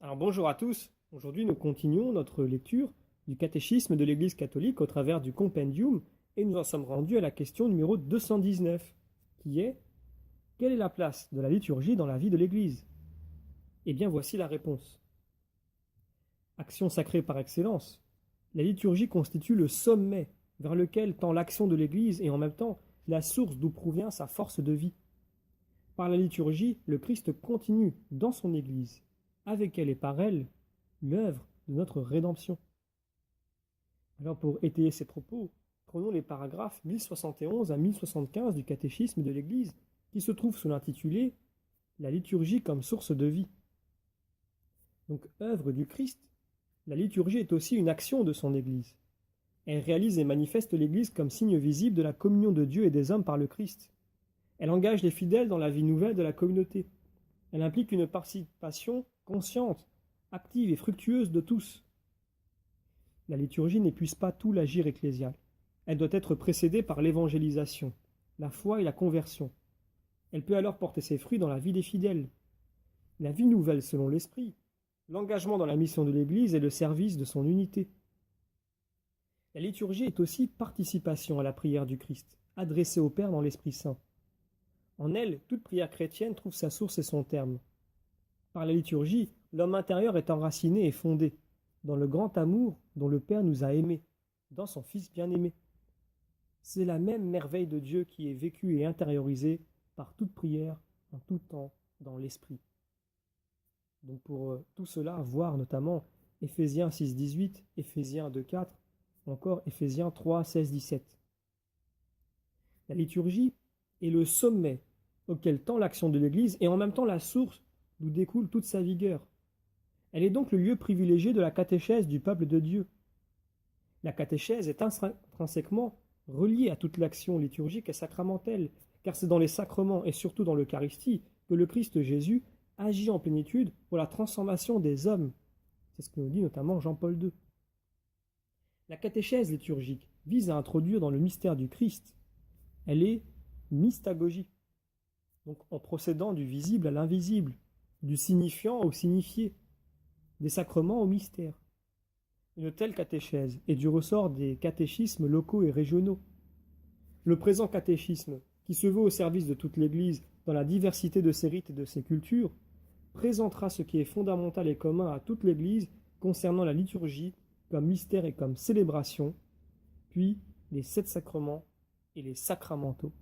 Alors bonjour à tous, aujourd'hui nous continuons notre lecture du catéchisme de l'Église catholique au travers du compendium et nous en sommes rendus à la question numéro 219 qui est: quelle est la place de la liturgie dans la vie de l'Église? Eh bien voici la réponse. Action sacrée par excellence, la liturgie constitue le sommet vers lequel tend l'action de l'Église et en même temps la source d'où provient sa force de vie. Par la liturgie, le Christ continue dans son Église, avec elle et par elle, l'œuvre de notre rédemption. Alors pour étayer ces propos, prenons les paragraphes 1071 à 1075 du catéchisme de l'Église, qui se trouvent sous l'intitulé La liturgie comme source de vie. Donc, œuvre du Christ, la liturgie est aussi une action de son Église. Elle réalise et manifeste l'Église comme signe visible de la communion de Dieu et des hommes par le Christ. Elle engage les fidèles dans la vie nouvelle de la communauté. Elle implique une participation consciente, active et fructueuse de tous. La liturgie n'épuise pas tout l'agir ecclésial. Elle doit être précédée par l'évangélisation, la foi et la conversion. Elle peut alors porter ses fruits dans la vie des fidèles. La vie nouvelle selon l'Esprit, l'engagement dans la mission de l'Église et le service de son unité. La liturgie est aussi participation à la prière du Christ, adressée au Père dans l'Esprit Saint. En elle, toute prière chrétienne trouve sa source et son terme. Par la liturgie, l'homme intérieur est enraciné et fondé dans le grand amour dont le Père nous a aimés, dans son Fils bien-aimé. C'est la même merveille de Dieu qui est vécue et intériorisée par toute prière, en tout temps, dans l'Esprit. Donc pour tout cela, voir notamment Éphésiens 6,18, Éphésiens 2,4, encore Éphésiens 3, 16, 17. La liturgie est le sommet auquel tend l'action de l'Église et en même temps la source d'où découle toute sa vigueur. Elle est donc le lieu privilégié de la catéchèse du peuple de Dieu. La catéchèse est intrinsèquement reliée à toute l'action liturgique et sacramentelle, car c'est dans les sacrements et surtout dans l'Eucharistie que le Christ Jésus agit en plénitude pour la transformation des hommes. C'est ce que nous dit notamment Jean-Paul II. La catéchèse liturgique vise à introduire dans le mystère du Christ. Elle est mystagogie, donc en procédant du visible à l'invisible, du signifiant au signifié, des sacrements au mystère. Une telle catéchèse est du ressort des catéchismes locaux et régionaux. Le présent catéchisme, qui se veut au service de toute l'Église dans la diversité de ses rites et de ses cultures, présentera ce qui est fondamental et commun à toute l'Église concernant la liturgie comme mystère et comme célébration, puis les 7 sacrements et les sacramentaux.